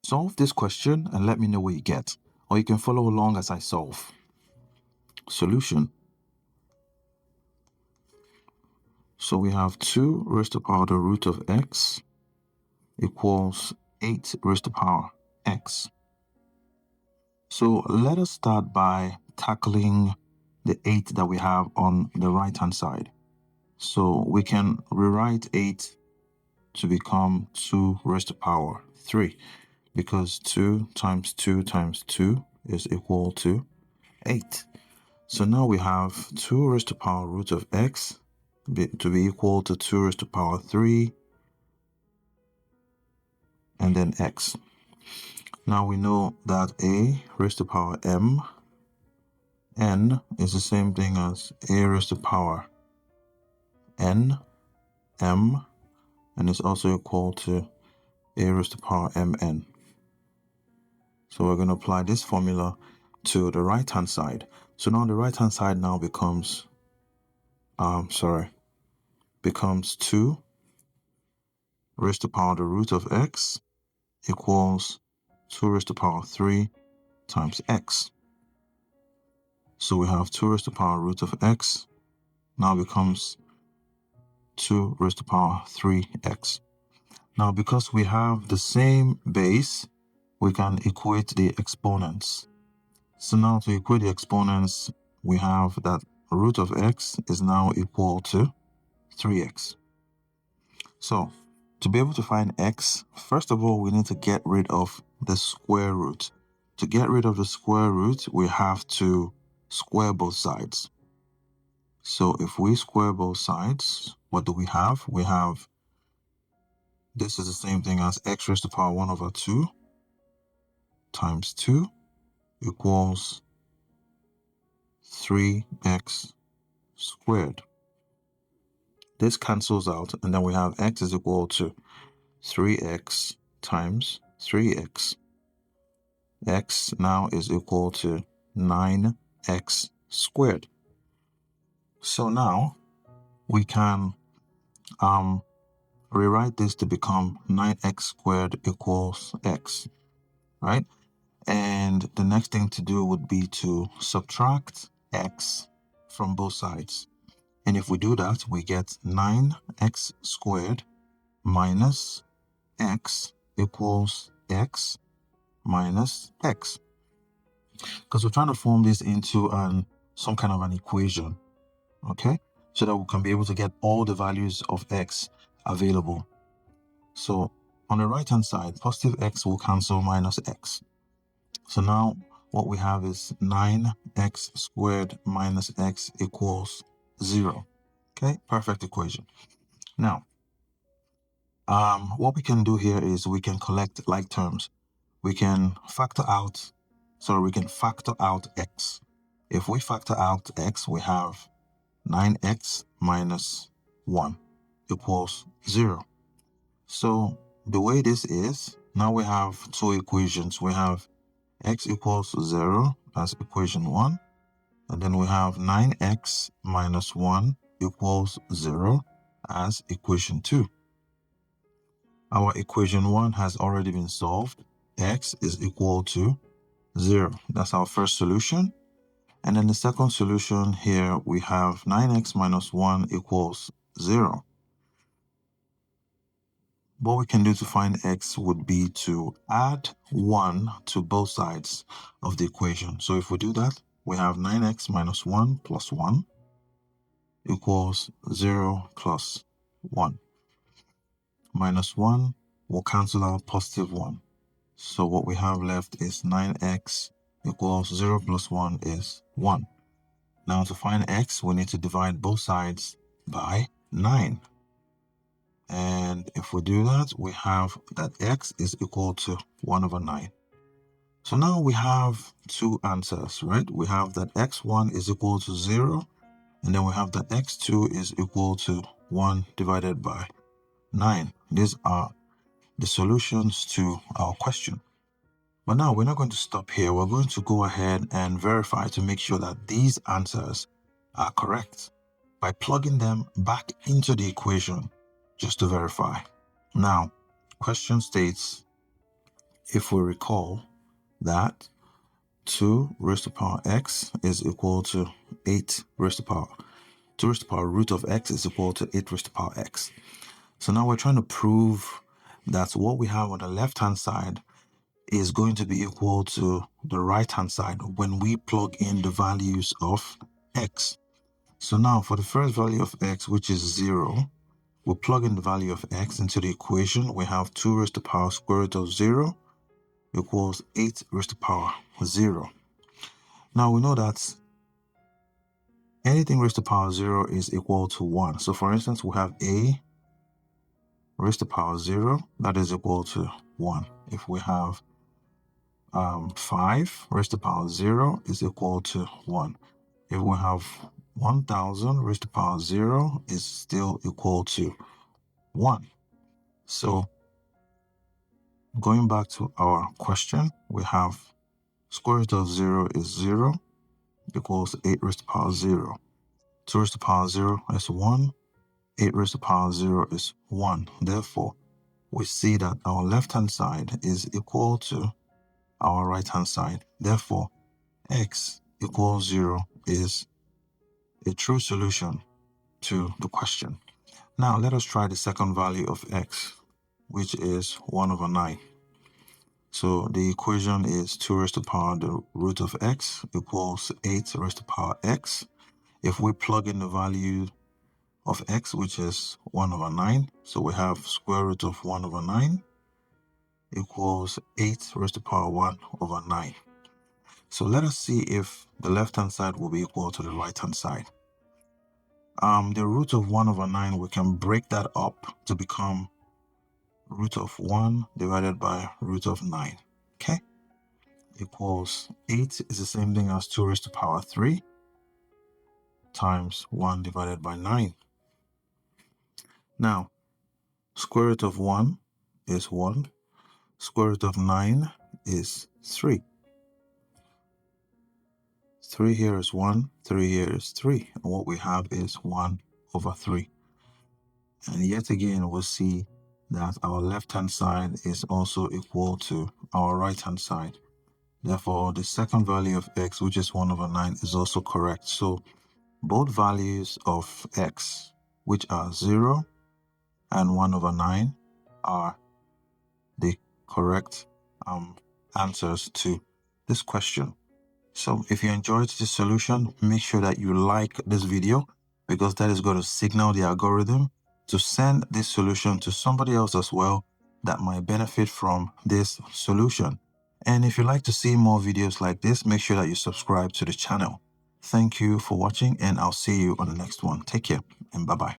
Solve this question and let me know what you get, or you can follow along as I solve. Solution. So we have 2 raised to the power the root of x equals 8 raised to the power x. So let us start by tackling the 8 that we have on the right hand side. So we can rewrite 8 to become 2 raised to the power 3, because 2 times 2 times 2 is equal to 8. So now we have 2 raised to the power root of x to be equal to 2 raised to the power 3 and then x. Now we know that a raised to the power n is the same thing as a raised to the power m, and it's also equal to a raised to the power mn. So we're going to apply this formula to the right hand side. So now the right hand side now becomes 2 raised to the power the root of x equals 2 raised to the power 3 times x. So we have 2 raised to the power root of x now becomes 2 raised to the power 3x. Now because we have the same base, we can equate the exponents. So now to equate the exponents, we have that root of x is now equal to 3x. So to be able to find x, first of all, we need to get rid of the square root. To get rid of the square root, we have to square both sides. So if we square both sides, what do we have? We have, this is the same thing as x raised to the power 1 over 2 times 2 equals 3x squared. This cancels out, and then we have x is equal to 3x times 3x. X now is equal to 9x squared. So now we can rewrite this to become 9x squared equals x, right? And the next thing to do would be to subtract x from both sides. And if we do that, we get 9x squared minus x equals x minus x. Because we're trying to form this into some kind of an equation, okay? So that we can be able to get all the values of x available. So on the right hand side, positive x will cancel minus x. So now what we have is 9x squared minus x equals 0. Okay, perfect equation. Now, what we can do here is we can collect like terms. We can factor out x. If we factor out x, we have 9x minus 1 equals 0. So the way this is, now we have two equations. We have x equals 0 as equation 1, and then we have 9x minus 1 equals 0 as equation 2. Our equation 1 has already been solved. X is equal to 0. That's our first solution. And then the second solution here, we have 9x minus 1 equals 0. What we can do to find x would be to add 1 to both sides of the equation. So if we do that, we have 9x minus 1 plus 1 equals 0 plus 1. Minus 1 will cancel out positive 1. So what we have left is 9x equals 0 plus 1 is 1. Now to find x, we need to divide both sides by 9. And if we do that, we have that x is equal to 1 over 9. So now we have two answers, right? We have that x1 is equal to 0, and then we have that x2 is equal to 1 divided by 9. These are the solutions to our question. But now we're not going to stop here. We're going to go ahead and verify to make sure that these answers are correct by plugging them back into the equation just to verify. Now, question states, if we recall that 2 raised to the power x is equal to 8 raised to the power. 2 raised to the power root of x is equal to 8 raised to the power x. So now we're trying to prove that what we have on the left-hand side is going to be equal to the right-hand side when we plug in the values of x. So now for the first value of x, which is 0, we'll plug in the value of x into the equation. We have 2 raised to the power square root of 0 equals 8 raised to the power 0. Now we know that anything raised to the power 0 is equal to 1. So for instance, we have a raised to the power 0, that is equal to 1. If we have 5 raised to the power 0 is equal to 1. If we have 1000 raised to the power 0 is still equal to 1. So going back to our question, we have square root of 0 is 0 equals 8 raised to the power 0. 2 raised to the power 0 is 1. 8 raised to the power 0 is 1. Therefore, we see that our left-hand side is equal to our right-hand side. Therefore, x equals 0 is a true solution to the question. Now, let us try the second value of x, which is 1 over 9. So the equation is 2 raised to the power the root of x equals 8 raised to the power x. If we plug in the value of x, which is 1 over 9, so we have square root of 1 over 9 equals 8 raised to the power 1 over 9. So let us see if the left-hand side will be equal to the right-hand side. The root of 1 over 9, we can break that up to become root of 1 divided by root of 9. Okay? Equals 8 is the same thing as 2 raised to the power 3 times 1 divided by 9. Now, square root of 1 is 1. Square root of 9 is 3. 3 here is 1. 3 here is 3. And what we have is 1 over 3. And yet again, we'll see that our left-hand side is also equal to our right-hand side. Therefore, the second value of x, which is 1 over 9, is also correct. So both values of x, which are 0 and 1 over 9, are the correct answers to this question. So if you enjoyed this solution, make sure that you like this video, because that is going to signal the algorithm to send this solution to somebody else as well that might benefit from this solution. And if you'd like to see more videos like this, make sure that you subscribe to the channel. Thank you for watching, and I'll see you on the next one. Take care and bye-bye.